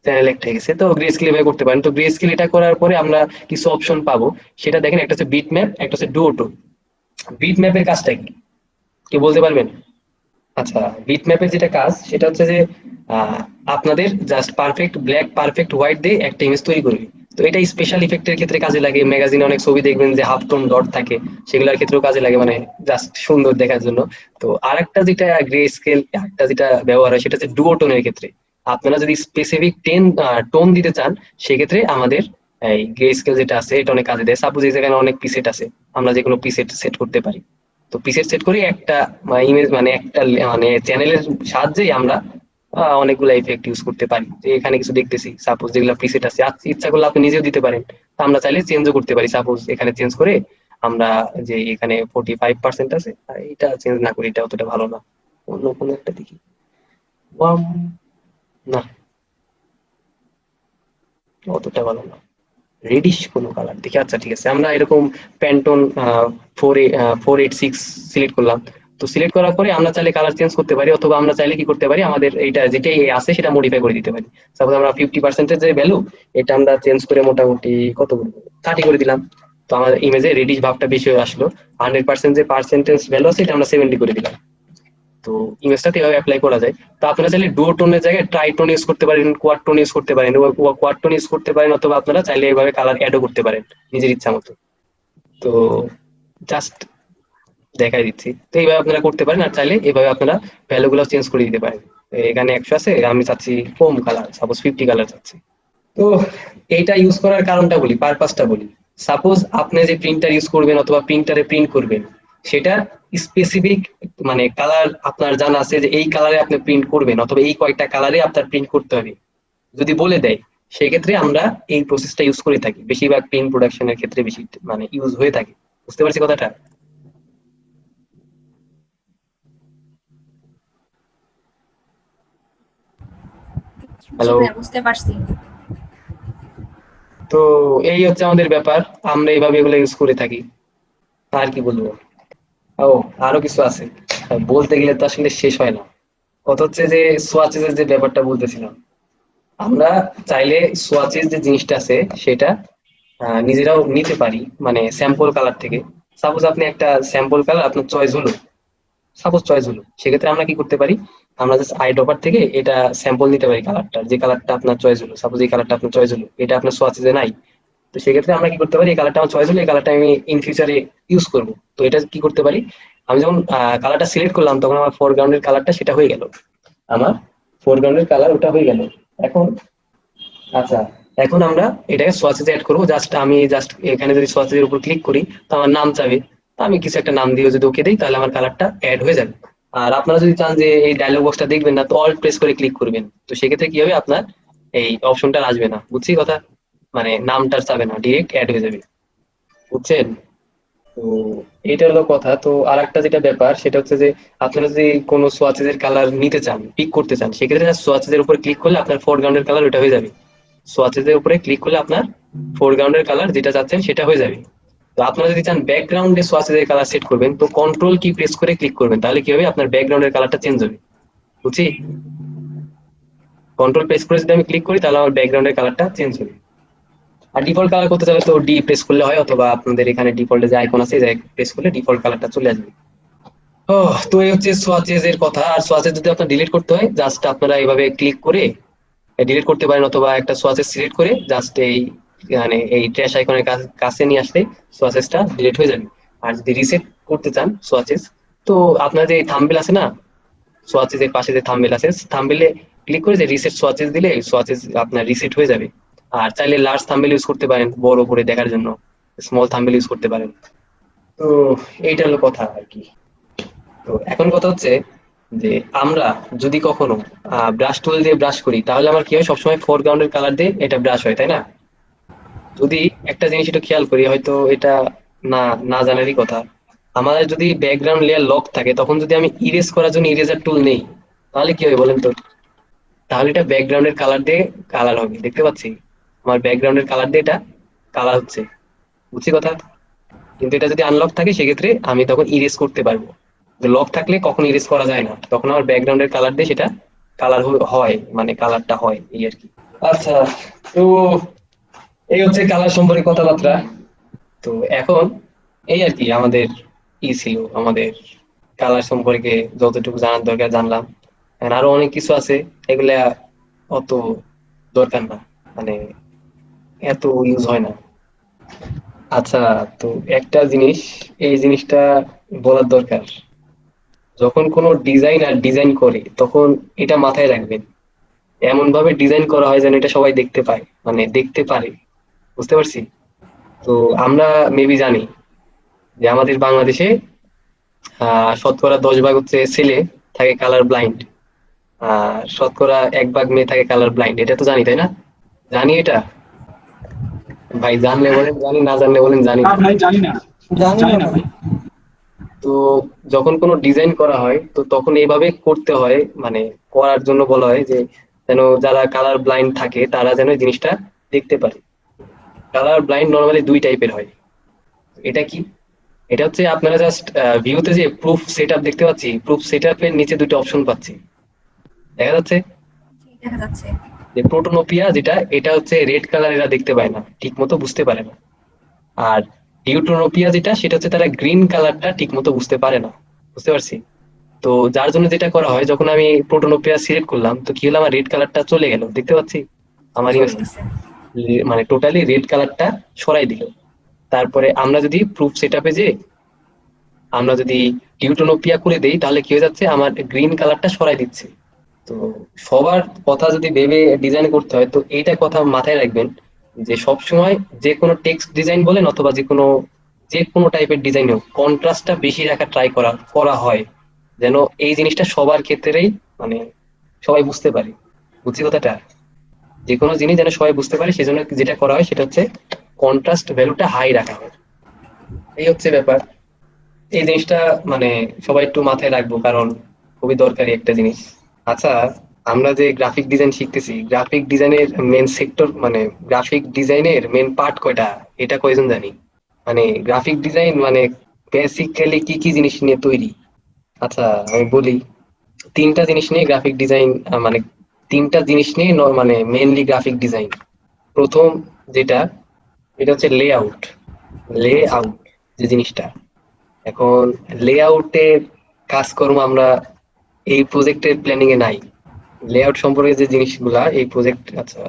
চ্যানেল একটা হয়ে গেছে। তো গ্রে স্কেল এভাবে করতে পারেন। তো গ্রে স্কেল এটা করার পরে আমরা কিছু অপশন পাবো, সেটা দেখেন। একটা হচ্ছে বিট ম্যাপ, একটা হচ্ছে ডুওটো। বিট ম্যাপের কাজটা কি, কি বলতে পারবেন? আচ্ছা, বিট ম্যাপের যেটা কাজ সেটা হচ্ছে যে আহ, আপনাদের just perfect black perfect white দিয়ে একটা ইমেজ তৈরি করবে। তো এটা স্পেশাল ইফেক্টের ক্ষেত্রে কাজে লাগে। ম্যাগাজিনে অনেক ছবি দেখবেন যে হাফ টোন ডট থাকে, সেগুলোর ক্ষেত্রেও কাজে লাগে, মানে জাস্ট সুন্দর দেখার জন্য। তো আরেকটা যেটা গ্রে স্কেল, একটা যেটা ব্যবহার হয় সেটা হচ্ছে ডুও টোনের ক্ষেত্রে। আপনারা যদি স্পেসিফিক টোন দিতে চান, সেক্ষেত্রে আমাদের এই গ্রে স্কেল যেটা আছে এটা অনেক কাজে দেয়। সাপোজ এই জায়গায় অনেক পিসেট আছে, আমরা যে কোনো পিসেট সেট করতে পারি। তো প্রিসেট সেট করে একটা ইমেজ মানে একটা মানে চ্যানেলের সাহায্যে আমরা অনেকগুলো ইফেক্ট ইউজ করতে পারি। যে এখানে কিছু দেখতেছি, সাপোজ যেগুলো প্রিসেট আছে, ইচ্ছা করলে আপনি নিজেও দিতে পারেন। তো আমরা চাইলে চেঞ্জও করতে পারি। সাপোজ এখানে চেঞ্জ করে আমরা যে এখানে 45% আছে, এটা চেঞ্জ না করি, এটা অতটা ভালো না, অন্য কোনো একটা দেখি। না, অতটা ভালো না, রেডিশ কোনো কালার দেখি। আচ্ছা ঠিক আছে, আমরা এরকম প্যান্টন 486 সিলেক্ট করলাম। তো সিলেক্ট করার পরে আমরা চাইলে কালার চেঞ্জ করতে পারি, অথবা আমরা চাইলে কি করতে পারি, আমাদের এইটা যেটাই আছে সেটা মডিফাই করে দিতে পারি। সাপোজ আমরা 50% যে ভ্যালু, এটা আমরা চেঞ্জ করে মোটামুটি কত করবো, 30 করে দিলাম। তো আমাদের ইমেজে রেডিশ ভাবটা বেশি হয়ে আসলো। 100% যে পার্সেন্টেজ ভ্যালু আছে এটা আমরা 70 করে দিলাম। তো ইমেজটাতে এভাবে অ্যাপ্লাই করা যায়। তো আপনারা চাইলে ডুও টোনের জায়গায় ট্রাই টোন ইউজ করতে পারেন, কোয়াড টোন ইউজ করতে পারেন, কোয়াড টোন ইউজ করতে পারেন, অথবা আপনারা চাইলে এভাবে কালার অ্যাডও করতে পারেন নিজের ইচ্ছা মতো। তো জাস্ট দেখাই দিচ্ছি। তো এইভাবে আপনারা করতে পারেন, আর চাইলে এভাবে আপনারা ভ্যালু গুলো চেঞ্জ করে দিতে পারেন। এখানে 100 আছে, আমি চাচ্ছি কম কালার, সাপোজ 50 কালার চাচ্ছি। তো এইটা ইউজ করার কারণটা বলি, পারপাসটা বলি। সাপোজ আপনি যে প্রিন্টার ইউজ করবেন অথবা প্রিন্টারে প্রিন্ট করবেন, সেটা স্পেসিফিক মানে কালার আপনার জানা আছে যে এই কালারে আপনি প্রিন্ট করবেন, অথবা এই কয়েকটা কালারে আপনার প্রিন্ট করতে হবে যদি বলে দেয়, সেক্ষেত্রে আমরা এই প্রসেসটা ইউজ করে থাকি। বেশিরভাগ প্রিন্ট প্রোডাকশনের ক্ষেত্রে বেশি মানে ইউজ হয়ে থাকে। বুঝতে পারছি কথাটা? জি হ্যালো। ভাইয়া, বুঝতে পারছি। তো এই হচ্ছে আমাদের ব্যাপার, আমরা এইভাবে এগুলো ইউজ করে থাকি। আর কি বলবো? ও, আরো কিছু আছে, বলতে গেলে তো আসলে শেষ হয় না। কথা হচ্ছে যে সোয়াচেস যে ব্যাপারটা বলতেছিলাম, আমরা চাইলে সোয়াচেস যে জিনিসটা আছে সেটা নিজেরাও নিতে পারি, মানে স্যাম্পল কালার থেকে। সাপোজ আপনি একটা স্যাম্পল কালার আপনার চয়েস হলো, সেক্ষেত্রে আমরা কি করতে পারি, আমরা জাস্ট আই ড্রপার থেকে এটা স্যাম্পল নিতে পারি কালারটা, যে কালারটা আপনার চয়েস হলো। সাপোজ এই কালারটা আপনার চয়েস হলো, এটা আপনার সোয়াচেসে নাই, তো সেক্ষেত্রে আমরা কি করতে পারি, এই কালারটা আমার চয়েস হলো, এই কালারটা আমি ইন ফিউচারে ইউজ করব। তো এটা কি করতে পারি, আমি যখন কালারটা সিলেক্ট করলাম তখন আমার ফোরগ্রাউন্ডের কালারটা সেটা হয়ে গেল, আমার ফোরগ্রাউন্ডের কালার ওটা হয়ে গেল। এখন আচ্ছা, এখন আমরা এটাকে সোয়াচেসে অ্যাড করবো। আমি জাস্ট এখানে যদি সোয়াচেসের উপর ক্লিক করি, তো আমার নাম চাবে, তো আমি কিছু একটা নাম দিয়ে যদি ওকে দিই, তাহলে আমার কালারটা অ্যাড হয়ে যাবে। আর আপনারা যদি চান যে এই ডায়লগ বক্সটা দেখবেন না, তো অল্ট প্রেস করে ক্লিক করবেন, তো সেক্ষেত্রে কি হবে, আপনার এই অপশনটা আসবে না, বুঝছি কথা, মানে নামটা চাবে না, ডিরেক্ট অ্যাড হয়ে যাবে, বুঝছেন? তো এইটা হলো কথা। তো আর একটা যেটা ব্যাপার সেটা হচ্ছে যে আপনারা যদি কোনো সোয়াচেসের কালার নিতে চান, পিক করতে চান, সেক্ষেত্রে সোয়াচেসের উপর ক্লিক করলে আপনার ফোরগ্রাউন্ডের কালার ওটা হয়ে যাবে। সোয়াচেসের উপরে ক্লিক করলে আপনার ফোরগ্রাউন্ডের কালার যেটা চাচ্ছেন সেটা হয়ে যাবে। তো আপনারা যদি চান ব্যাকগ্রাউন্ডে সোয়াচেসের কালার সেট করবেন, তো কন্ট্রোল কি প্রেস করে ক্লিক করবেন, তাহলে কি হবে, আপনার ব্যাকগ্রাউন্ডের কালারটা চেঞ্জ হবে, বুঝছি? কন্ট্রোল প্রেস করে যদি আমি ক্লিক করি, তাহলে আমার ব্যাকগ্রাউন্ডের কালারটা চেঞ্জ হবে। আর ডিফল্ট কালার করতে চাইলে তো ডি প্রেস করলে হয়, অথবা আপনাদের এখানে ডিফল্টে যে আইকন আছে, প্রেস করলে ডিফল্ট কালারটা চলে আসবে। ও, তো এই হচ্ছে সোয়াচেস এর কথা। আর সোয়াচেস যদি আপনার ডিলিট করতে হয়, জাস্ট আপনারা এইভাবে ক্লিক করে ডিলিট করতে পারেন, অথবা একটা সোয়াচেস সিলেক্ট করে জাস্ট এই মানে এই ট্র্যাশ আইকনের কাছে নিয়ে আসলে সোয়াচেসটা ডিলিট হয়ে যাবে। আর যদি রিসেট করতে চান সোয়াচেস, তো আপনার যে থাম্বনেল আছে না, সোয়াচেস এর পাশে যে থাম্বনেল আছে, থাম্বনেলে ক্লিক করে যে রিসেট সোয়াচেস দিলে সোয়াচেস আপনার রিসেট হয়ে যাবে। আর চাইলে লার্জ থাম্বনেল ইউজ করতে পারেন বড় করে দেখার জন্য, স্মল থাম্বনেল ইউজ করতে পারেন। তো এইটা হলো কথা আর কি। তো এখন কথা হচ্ছে যে আমরা যদি কখনো ব্রাশ টুল দিয়ে ব্রাশ করি, তাহলে আমার কি হয়, সবসময় ফোরগ্রাউন্ডের কালার দিয়ে এটা ব্রাশ হয়, তাই না? যদি একটা জিনিস একটু খেয়াল করি, হয়তো এটা না না জানারই কথা, আমাদের যদি ব্যাকগ্রাউন্ড লেয়ার লক থাকে, তখন যদি আমি ইরেজ করার জন্য ইরেজার টুল নেই, তাহলে কি হবে বলেন তো? তাহলে এটা ব্যাকগ্রাউন্ডের কালার দিয়ে কালার হবে, দেখতে পাচ্ছি আমার ব্যাকগ্রাউন্ডের কালার দিয়ে এটা কালার হচ্ছে, বুঝছি কথা? কিন্তু এটা যদি আনলক থাকে, সেক্ষেত্রে আমি তখন ইরেজ করতে পারবো। লক থাকলে কখন ইরেজ করা যায় না, তখন আমার ব্যাকগ্রাউন্ডের কালার দিয়ে সেটা কালার হয়, মানে কালারটা হয়, এই আর কি। আচ্ছা, তো এই হচ্ছে কালার সম্পর্কে কথাবার্তা। তো এখন এই আর কি আমাদের ছিল, আমাদের কালার সম্পর্কে যতটুকু জানার দরকার জানলাম। আর আরো অনেক কিছু আছে, এগুলা অত দরকার না, মানে এত ইউজ হয় না। আচ্ছা, তো একটা জিনিস, এই জিনিসটা বলার দরকার, যখন কোনো ডিজাইনার ডিজাইন করে তখন এটা মাথায় রাখবেন, এমন ভাবে ডিজাইন করা হয় যেন এটা সবাই দেখতে পায়, মানে দেখতে পারে, বুঝতে পারছি? তো আমরা মেবি জানি যে আমাদের বাংলাদেশে শতকরা 10 ভাগ হচ্ছে ছেলে থাকে কালার ব্লাইন্ড, আর শতকরা 1 ভাগ মেয়ে থাকে কালার ব্লাইন্ড, এটা তো জানি, তাই না? জানি এটা, ভাই জানলে বলেন জানি, না জানলে বলেন জানি না না। ভাই, জানি না, জানি জানি না না ভাই। ভাই। তো যখন কোনো ডিজাইন করা হয়, তো তখন এইভাবে করতে হয়, মানে করার জন্য বলা হয় যে যেন যারা কালার ব্লাইন্ড থাকে তারা যেন এই জিনিসটা দেখতে পারে। কালার ব্লাইন্ড নর্মালি 2 টাইপের হয়। এটা কি? এটা হচ্ছে আপনারা জাস্ট ভিউতে যে প্রুফ সেটআপ দেখতে পাচ্ছি, প্রুফ সেটআপের নিচে 2টা অপশন পাচ্ছি, দেখা যাচ্ছে জি, দেখা যাচ্ছে। যে প্রোটোনোপিয়া যেটা, এটা হচ্ছে রেড কালার, এরা দেখতে পায় না, ঠিক মতো বুঝতে পারে না। আর ডিউটোনোপিয়া যেটা, সেটা হচ্ছে তারা গ্রিন কালারটা ঠিক মতো বুঝতে পারে না, বুঝতে পারছি? তো যার জন্য যেটা করা হয়, যখন আমি প্রোটোনোপিয়া সিলেক্ট করলাম, তো কি হলো, আমার রেড কালারটা চলে গেল, দেখতে পাচ্ছি জি, আমার চলে গেছে। মানে টোটালি রেড কালারটা সরাই দিল। তারপরে আমরা যদি প্রুফ সেটআপে যে আমরা যদি ডিউটোনোপিয়া করে দেই, তাহলে কি হয়ে যাচ্ছে, আমার গ্রিন কালারটা সরাই দিচ্ছে। তো সবার কথা যদি ভেবে ডিজাইন করতে হয়, তো এইটা কথা মাথায় রাখবেন যে সব সময় যে কোনো টেক্সট ডিজাইন বলেন, অথবা যে কোনো টাইপের ডিজাইন হোক, কন্ট্রাস্টটা বেশি রাখা ট্রাই করা করা হয়, যেন এই জিনিসটা সবার ক্ষেত্রেই, মানে সবাই বুঝতে পারে, বুঝছি কথাটা? যে কোনো জিনিস যেন সবাই বুঝতে পারে, সেজন্য যেটা করা হয় সেটা হচ্ছে কন্ট্রাস্ট ভ্যালুটা হাই রাখা হয়, এই হচ্ছে ব্যাপার। এই জিনিসটা মানে সবাই একটু মাথায় রাখবো, কারণ খুবই দরকারি একটা জিনিস। আচ্ছা, আমরা যে গ্রাফিক ডিজাইন শিখতেছি, গ্রাফিক ডিজাইনের মেন সেক্টর মানে গ্রাফিক ডিজাইনের মেন পার্ট কয়টা এটা কয়জন জানি? মানে গ্রাফিক ডিজাইন মানে বেসিক্যালি কি কি জিনিস নিয়ে তৈরি? আচ্ছা আমি বলি, তিনটা জিনিস নিয়ে গ্রাফিক ডিজাইন, মানে তিনটা জিনিস নিয়ে মানে মেইনলি গ্রাফিক ডিজাইন। প্রথম যেটা, এটা হচ্ছে লেআউট। লেআউট যে জিনিসটা, এখন লেআউটের কাজকর্ম আমরা এই প্রজেক্টের প্ল্যানিং এ নাই। লেআউট সম্পর্কে যে জিনিসগুলা এই প্রজেক্ট, আচ্ছা